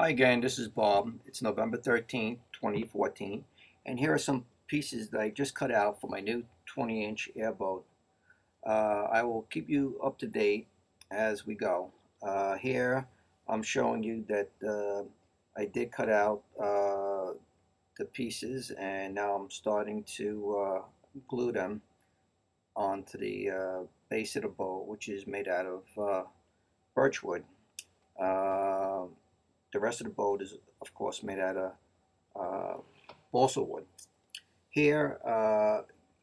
Hi again, this is Bob. It's November 13th, 2014, and here are some pieces that I just cut out for my new 20-inch airboat. I will keep you up to date as we go. Here I'm showing you that I did cut out the pieces, and now I'm starting to glue them onto the base of the boat, which is made out of birch wood. Uh, the rest of the boat is, of course, made out of uh, balsa wood. Here,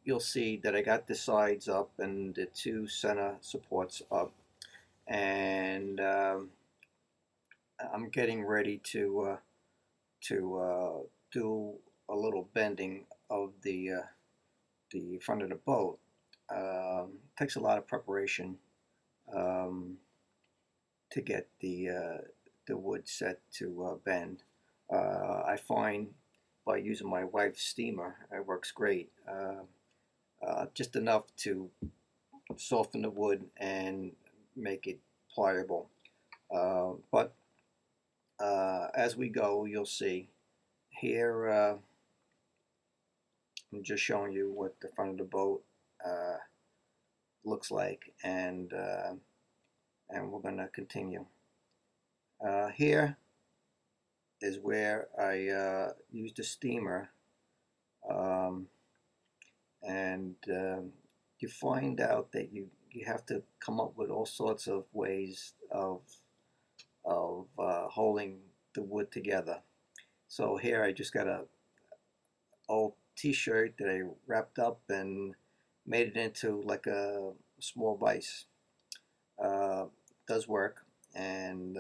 you'll see that I got the sides up and the two center supports up, and I'm getting ready to do a little bending of the front of the boat. Takes a lot of preparation um, to get the wood set to bend. I find by using my wife's steamer, it works great. Just enough to soften the wood and make it pliable. But as we go, you'll see here. I'm just showing you what the front of the boat uh, looks like, and we're going to continue. Here is where I used a steamer, um, and you find out that you have to come up with all sorts of ways of holding the wood together. So here I just got a old T-shirt that I wrapped up and made it into like a small vise. Uh, does work, and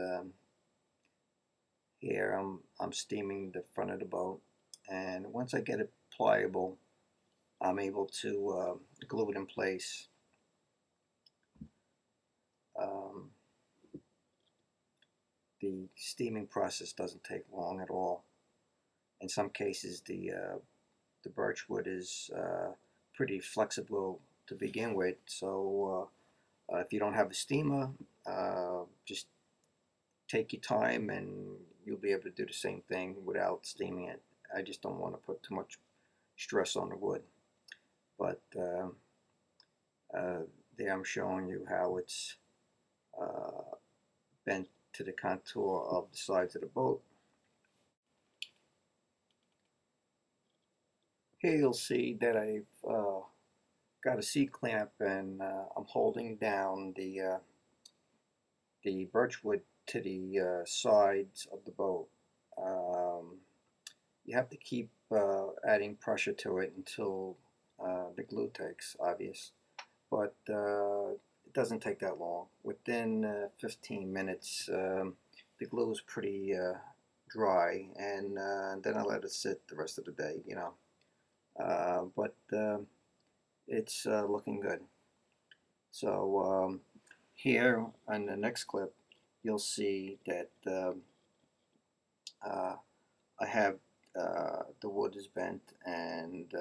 here I'm steaming the front of the boat, and once I get it pliable, I'm able to glue it in place. Um, the steaming process doesn't take long at all. In some cases, the birch wood is pretty flexible to begin with, so if you don't have a steamer, just take your time and you'll be able to do the same thing without steaming it. I just don't want to put too much stress on the wood. But uh, there I'm showing you how it's uh, bent to the contour of the sides of the boat. Here you'll see that I've got a C-clamp, and I'm holding down the birch wood to the sides of the boat. Um, you have to keep adding pressure to it until the glue takes, obvious. But it doesn't take that long. Within 15 minutes, the glue is pretty dry, and then I let it sit the rest of the day, you know. But it's looking good. So here on the next clip, you'll see that uh, I have the wood is bent, and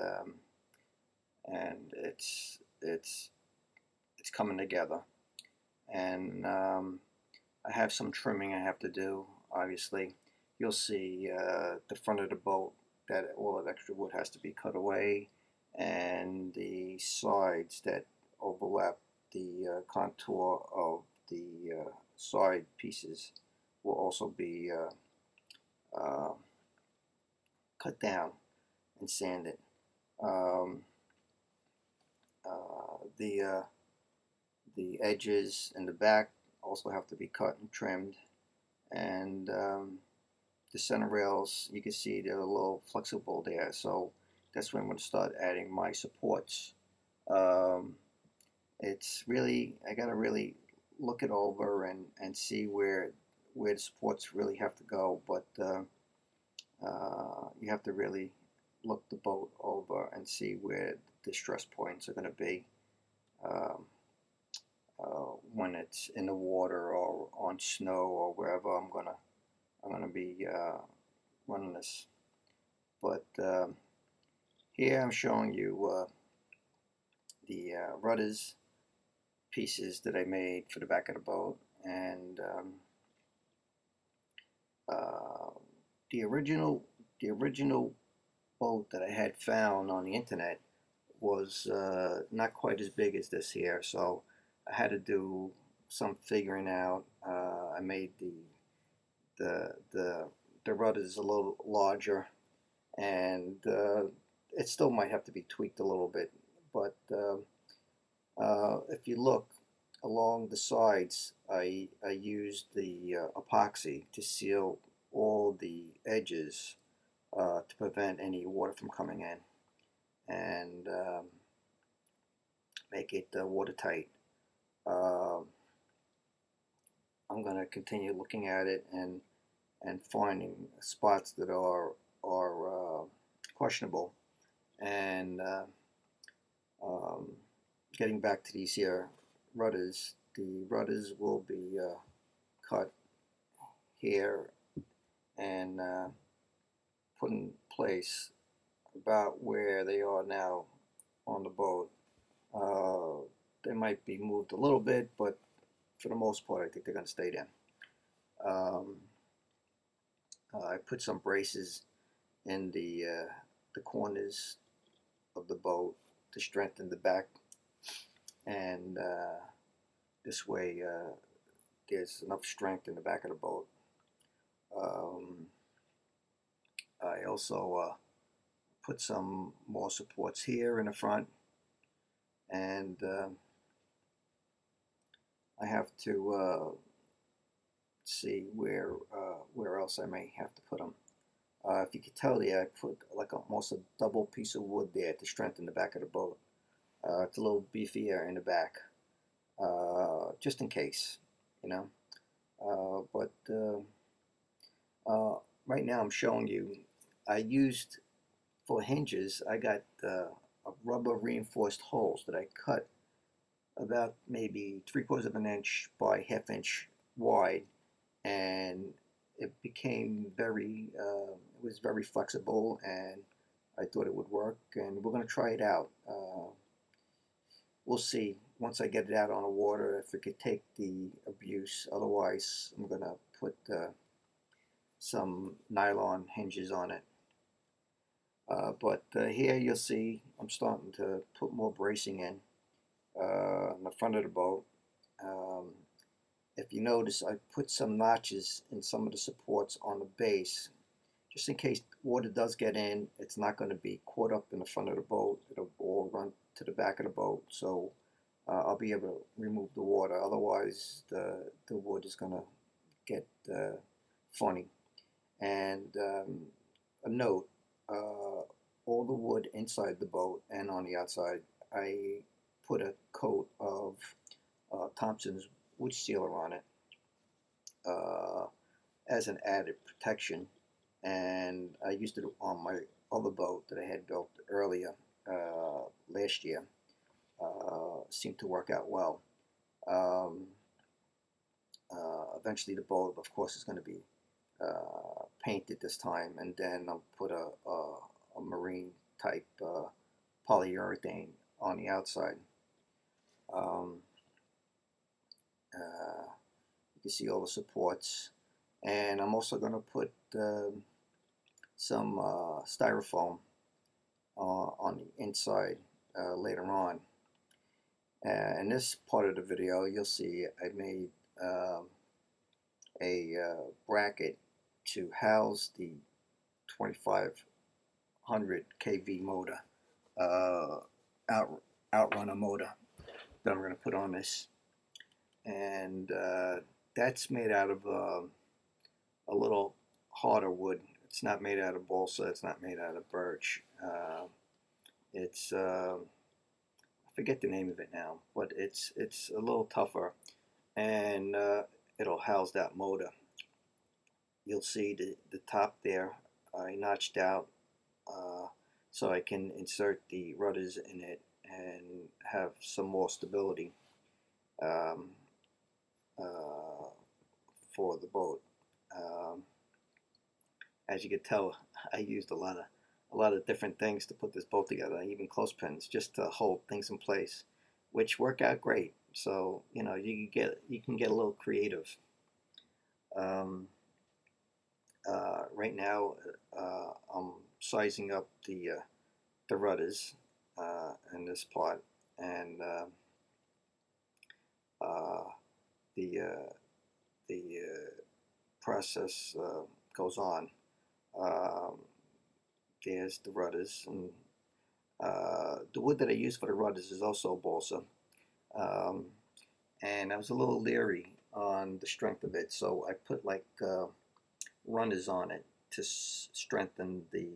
it's coming together. And I have some trimming I have to do. Obviously, you'll see the front of the boat that all that extra wood has to be cut away, and the sides that overlap the contour of the side pieces will also be uh, cut down and sanded. Um, the edges in the back also have to be cut and trimmed, and the center rails, you can see they're a little flexible there, so that's when I'm going to start adding my supports. Um, it's really, I got to really look it over and see where the supports really have to go, but you have to really look the boat over and see where the stress points are going to be um, when it's in the water or on snow or wherever I'm gonna be running this. But here I'm showing you the rudders pieces that I made for the back of the boat, and the original the original boat that I had found on the internet was not quite as big as this here, so I had to do some figuring out. I made the the the rudders a little larger, and it still might have to be tweaked a little bit. But if you look along the sides, I used the epoxy to seal all the edges to prevent any water from coming in and make it watertight. Uh, I'm going to continue looking at it and finding spots that are questionable and um, getting back to these here rudders. The rudders will be cut here and put in place about where they are now on the boat. Uh, they might be moved a little bit, but for the most part, I think they're going to stay there. Um, I put some braces in the corners of the boat to strengthen the back, and this way there's enough strength in the back of the boat. Um, I also put some more supports here in the front, and I have to see where else I may have to put them. If you could tell there, I put like almost a double piece of wood there to strengthen the back of the boat. It's a little beefier in the back, just in case, you know. But right now I'm showing you, I used for hinges, I got rubber reinforced holes that I cut about maybe 3/4 of an inch by ½ inch wide, and it became it was very flexible, and I thought it would work, and we're going to try it out. We'll see once I get it out on the water if it could take the abuse. Otherwise, I'm going to put some nylon hinges on it. But here you'll see I'm starting to put more bracing in the front of the boat. Um, if you notice, I put some notches in some of the supports on the base, just in case water does get in. It's not going to be caught up in the front of the boat. It'll all run to the back of the boat, so I'll be able to remove the water. Otherwise, the wood is going to get funny. And a note, all the wood inside the boat and on the outside, I put a coat of Thompson's wood sealer on it uh, as an added protection, and I used it on my other boat that I had built earlier last year. Seemed to work out well. Um, Eventually the boat, of course, is going to be painted this time, and then I'll put a marine type polyurethane on the outside. Um, you can see all the supports, and I'm also going to put some styrofoam on the inside later on. In this part of the video, you'll see I made a bracket to house the 2500 kV motor, uh, outrunner motor that I'm going to put on this, and that's made out of a little harder wood. It's not made out of balsa. It's not made out of birch. It's I forget the name of it now, but it's a little tougher, and it'll house that motor. You'll see the top there I notched out so I can insert the rudders in it and have some more stability um, uh, for the boat. Um, as you can tell, I used a lot of different things to put this boat together, even clothespins, just to hold things in place, which work out great. So you know you can get a little creative. right now I'm sizing up the rudders in this part, and uh, the uh, the process goes on. Um, there's the rudders, and the wood that I use for the rudders is also balsa. Um, and I was a little leery on the strength of it, so I put like runners on it to strengthen the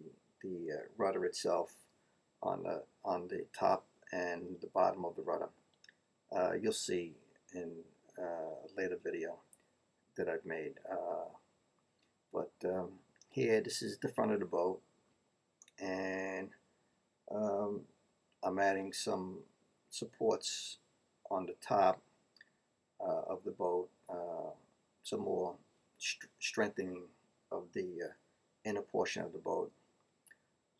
rudder itself on the top and the bottom of the rudder. You'll see in a later video that I've made. But here, this is the front of the boat, and um, I'm adding some supports on the top of the boat, some more strengthening of the inner portion of the boat.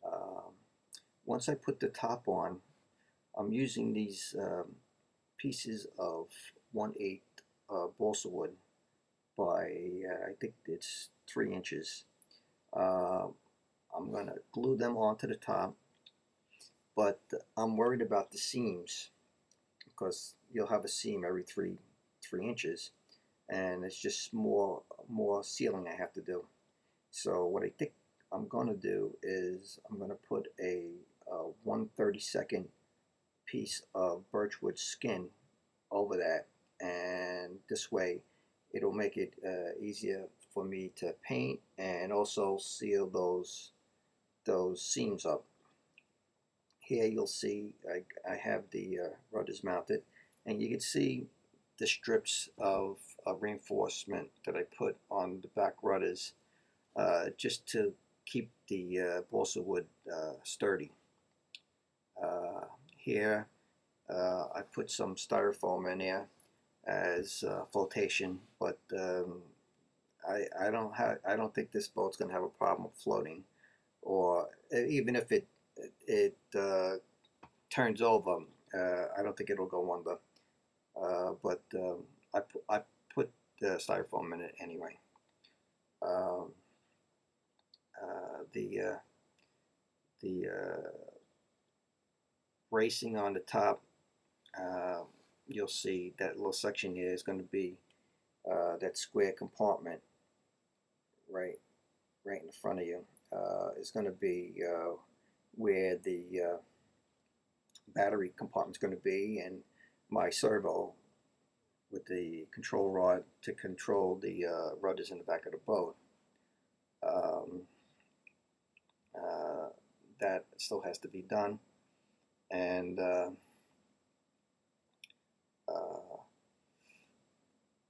Um, Once I put the top on, I'm using these pieces of 1/8 balsa wood by I think it's 3 inches. Uh, I'm gonna glue them onto the top, but I'm worried about the seams because you'll have a seam every three inches, and it's just more sealing I have to do. So what I think I'm gonna do is I'm gonna put a 1/32 piece of birchwood skin over that, and this way it'll make it easier for me to paint and also seal those seams up. Here you'll see I have the rudders mounted, and you can see the strips of reinforcement that I put on the back rudders just to keep the balsa wood sturdy. Here I put some styrofoam in there as flotation, but I don't think this boat's gonna have a problem floating, or even if it turns over, I don't think it'll go under. But I put the styrofoam in it anyway. Um, the bracing on the top, uh, you'll see that little section here is going to be that square compartment right in the front of you. Is going to be where the battery compartment is going to be, and my servo with the control rod to control the rudders in the back of the boat. Um, that still has to be done, and uh,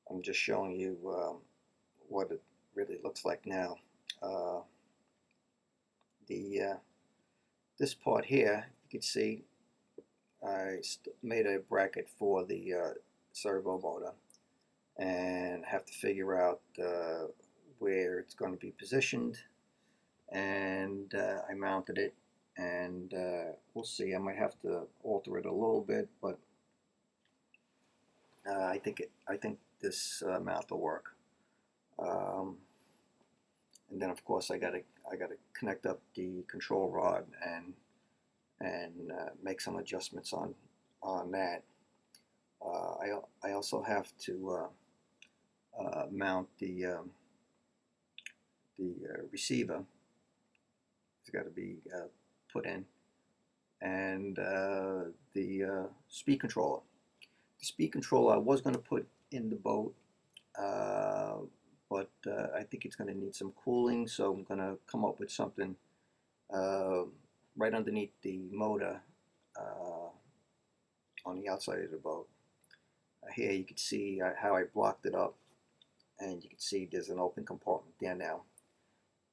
I'm just showing you what it really looks like now. Uh, the This part here, you can see I made a bracket for the servo motor, and have to figure out where it's going to be positioned, and I mounted it, and we'll see. I might have to alter it a little bit, but I think this mount will work. Um, and then of course I gotta connect up the control rod and make some adjustments on that. I also have to mount the receiver. It's got to be put in, and the speed controller. The speed controller I was going to put in the boat, uh, but I think it's going to need some cooling, so I'm going to come up with something uh, right underneath the motor uh, on the outside of the boat. Here you can see how I blocked it up, and you can see there's an open compartment there now.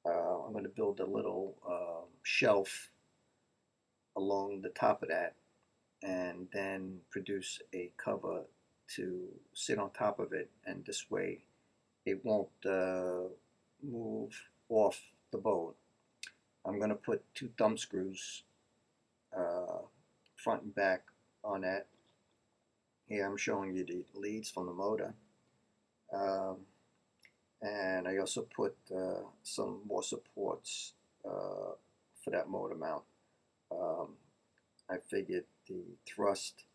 I'm going to build a little shelf along the top of that, and then produce a cover to sit on top of it, and this way it won't move off the boat. I'm going to put 2 thumb screws front and back on that. Here I'm showing you the leads from the motor, um, and I also put some more supports for that motor mount. Um, I figured the thrust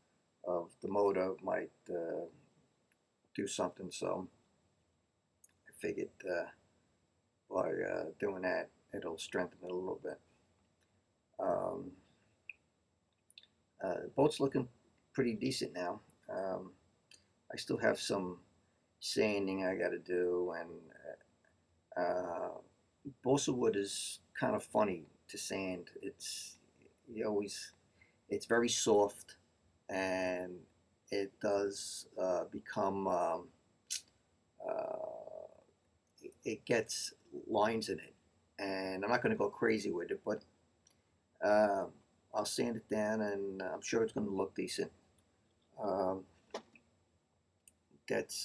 of the motor might do something, so I figured by doing that, it'll strengthen it a little bit. Um, the boat's looking pretty decent now. I still have some sanding I got to do, and uh, balsa wood is kind of funny to sand. It's very soft, and it does become uh, it gets lines in it, and I'm not going to go crazy with it, but uh, I'll sand it down, and I'm sure it's going to look decent. Um, that's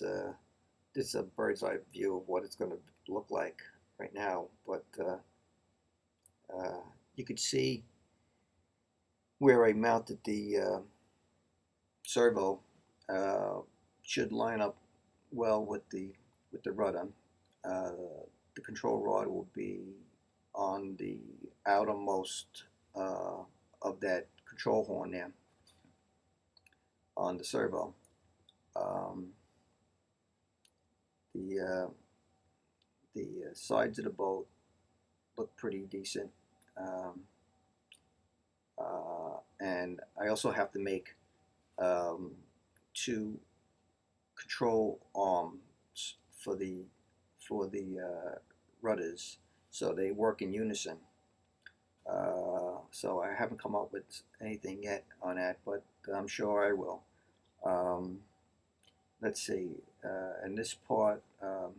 this is a bird's eye view of what it's going to look like right now, but you could see where I mounted the servo uh, should line up well with the rudder. Uh, the control rod will be on the outermost of that control horn there on the servo. Um, the sides of the boat look pretty decent, um, and I also have to make um, two control arms for the rudders, so they work in unison. So I haven't come up with anything yet on that, but I'm sure I will. Um, let's see. In this part, uh,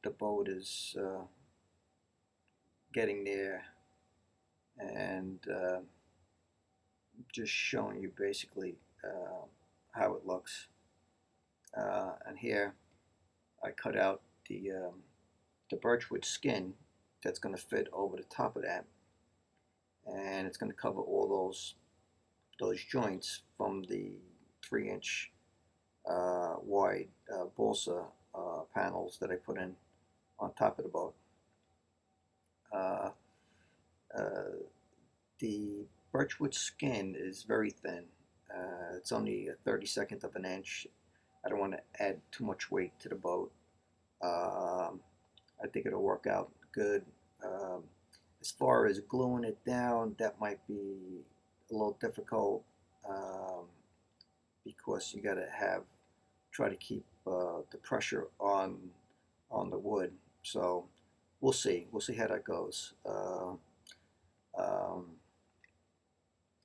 the boat is getting there, and just showing you basically how it looks. And here I cut out the birchwood skin that's going to fit over the top of that, and it's going to cover all those joints from the 3-inch wide balsa panels that I put in on top of the boat. Uh, uh, the birchwood skin is very thin. It's only a 32nd of an inch. I don't want to add too much weight to the boat. I think it'll work out good. Um, as far as gluing it down, that might be a little difficult because you got to try to keep the pressure on the wood. So we'll see. We'll see how that goes. Um,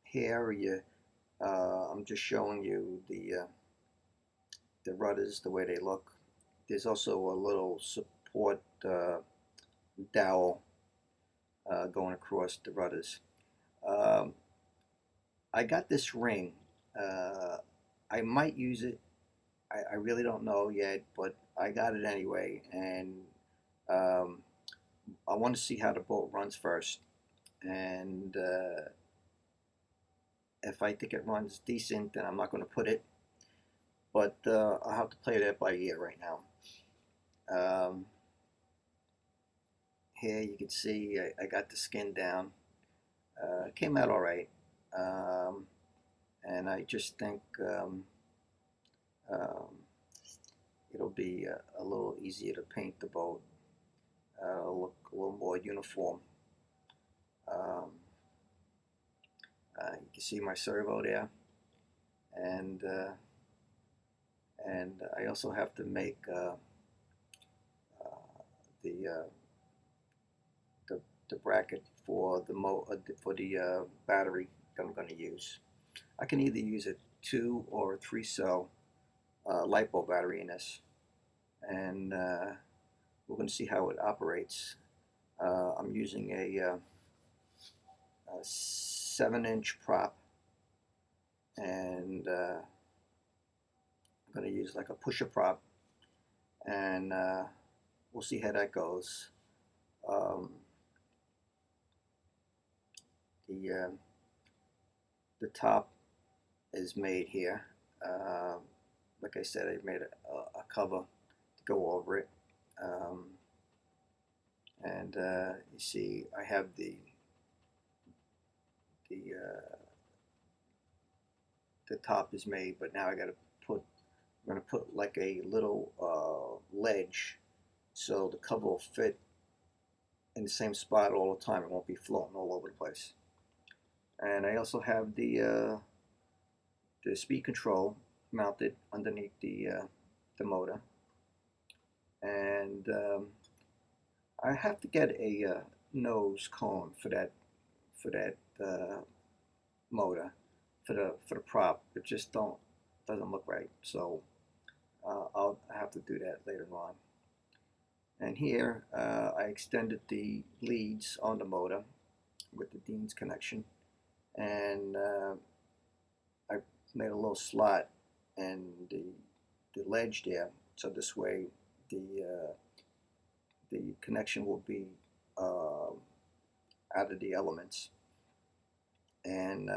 Here I'm just showing you the rudders, the way they look. There's also a little support dowel going across the rudders. Um, I got this ring. Uh, I might use it. I really don't know yet, but I got it anyway, and um, I want to see how the boat runs first. And if I think it runs decent, then I'm not going to put it. But I'll have to play that by ear right now. Um, Here you can see I got the skin down. It came out all right. Um, and I just think um, it'll be a little easier to paint the boat. It'll look a little more uniform. Um, you can see my servo there, and I also have to make the, uh, the the bracket for the battery that I'm going to use. I can either use a 2 or a 3 cell LiPo battery in this, and we're going to see how it operates. I'm using a 7-inch prop, and I'm going to use like a pusher prop, and we'll see how that goes. Um, the uh, the top is made here. Like I said, I made a cover go over it. Um, and you see, I have the the top is made, but now I got to put. I'm gonna put like a little ledge, so the cover will fit in the same spot all the time. It won't be floating all over the place. And I also have the speed control mounted underneath the motor, and I have to get a nose cone for that motor for the prop. It just doesn't look right. So I'll have to do that later on. And here I extended the leads on the motor with the Dean's connection, and I made a little slot and the ledge there, so this way the connection will be out of the elements. And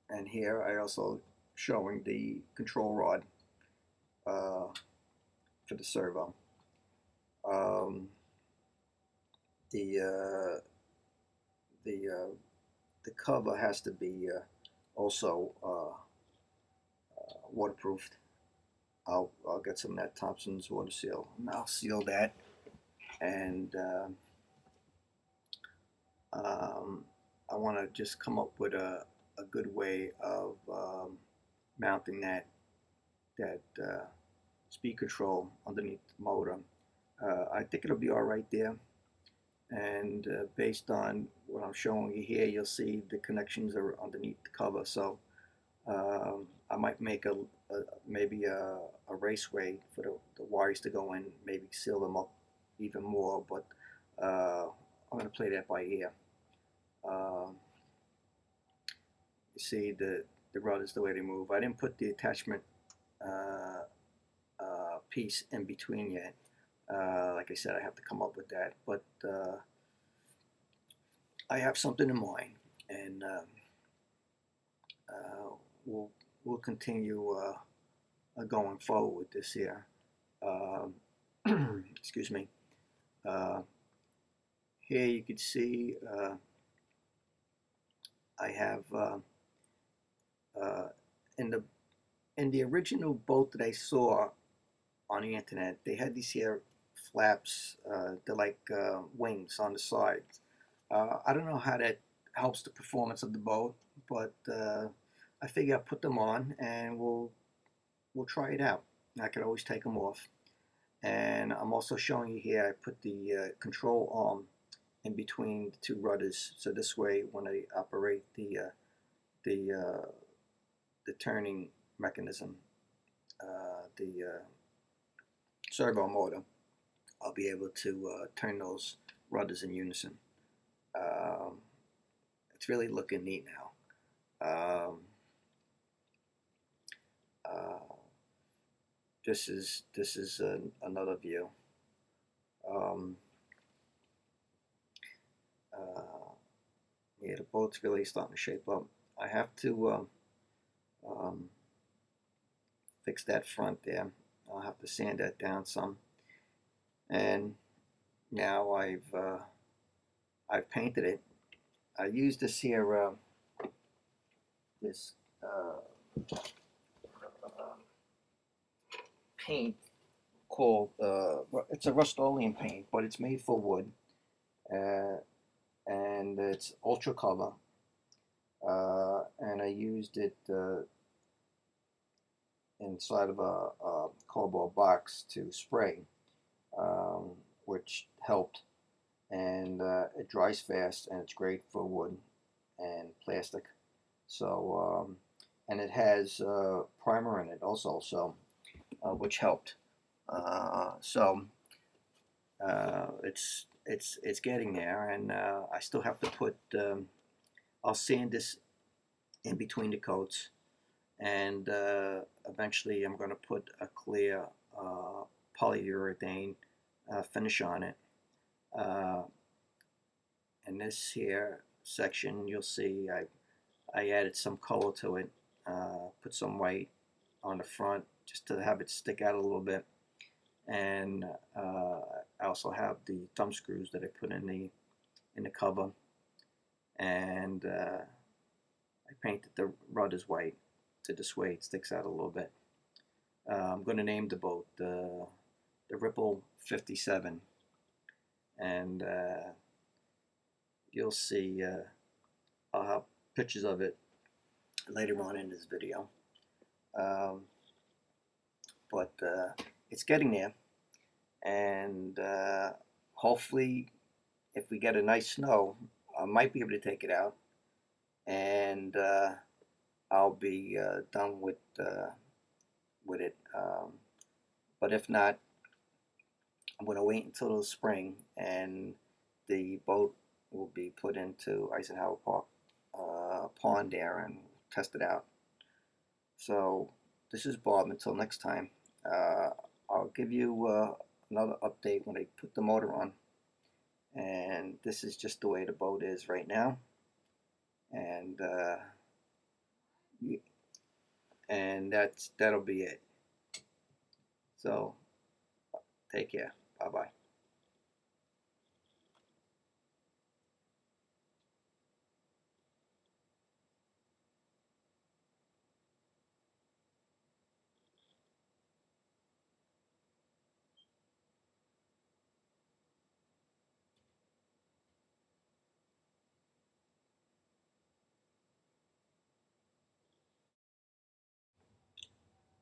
and here I also showing the control rod uh, for the servo. Um, the uh, the cover has to be also waterproofed. I'll get some of that Thompson's water seal, and I'll seal that. And I want to just come up with a good way of mounting that speed control underneath the motor. I think it'll be all right there. And based on what I'm showing you here, you'll see the connections are underneath the cover. So I might make maybe a raceway for the wires to go in, maybe seal them up even more. But I'm going to play that by ear. Um, you see the rudders, the way they move. I didn't put the attachment uh, piece in between yet. Like I said, I have to come up with that. But I have something in mind, and uh, we'll continue going forward with this here. Um, excuse me. Uh, Here you can see I have uh, in the original boat that I saw on the internet, they had these here flaps. They're like wings on the sides. I don't know how that helps the performance of the boat, but I figure I'll put them on and we'll try it out. I could always take them off. And I'm also showing you here, I put the control arm in between the two rudders, so this way when I operate the the turning mechanism, the servo motor, I'll be able to turn those rudders in unison. Um, it's really looking neat now. Um, uh, this is another view. Um, uh, yeah, the boat's really starting to shape up. I have to um, fix that front there. I'll have to sand that down some. And now I've painted it. I used this here this paint called it's a Rust-Oleum paint, but it's made for wood, uh, and it's ultra color. And I used it inside of a cardboard box to spray, um, which helped. And it dries fast, and it's great for wood and plastic. So and it has primer in it also, so which helped. So it's getting there, and I still have to put. I'll sand this in between the coats, and eventually I'm going to put a clear polyurethane finish on it. Uh, in this here section, you'll see I added some color to it, put some white on the front just to have it stick out a little bit. and I also have the thumb screws that I put in the cover, and I painted the rudders white to dissuade it sticks out a little bit. I'm going to name the boat the Ripple 57, and you'll see. I'll have pictures of it later on in this video. Um, but it's getting there, and hopefully, if we get a nice snow, I might be able to take it out, and I'll be done with it. But if not, I'm going to wait until the spring, and the boat will be put into Eisenhower Park pond there and test it out. So this is Bob. Until next time, I'll give you another update when I put the motor on. And this is just the way the boat is right now. And that'll be it. So take care. Bye bye.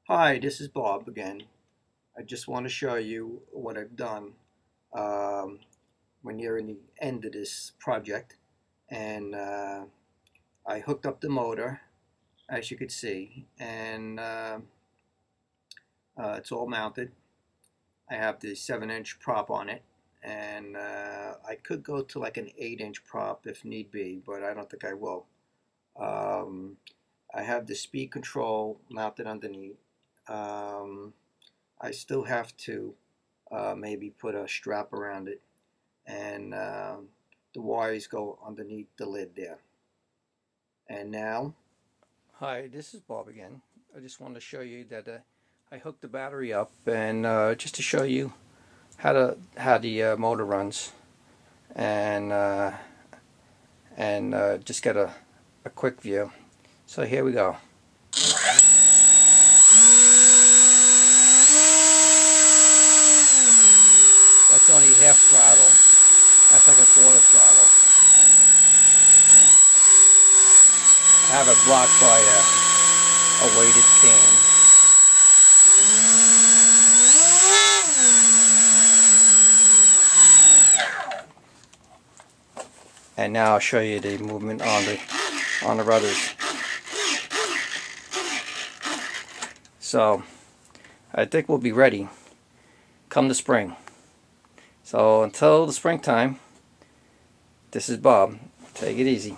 Hi, this is Bob again. I just want to show you what I've done. Um, we're nearing the end of this project, and I hooked up the motor, as you could see, and it's all mounted. I have the 7-inch prop on it, and I could go to like an 8-inch prop if need be, but I don't think I will. Um, I have the speed control mounted underneath. I still have to maybe put a strap around it, and the wires go underneath the lid there. And now, hi, this is Bob again. I just wanted to show you that I hooked the battery up, and just to show you how the motor runs, and just get a quick view. So here we go. That's only half throttle. That's like a quarter throttle. I have it blocked by a weighted can. And now I'll show you the movement on the rudders. So I think we'll be ready come the spring. So until the springtime, this is Bob. Take it easy.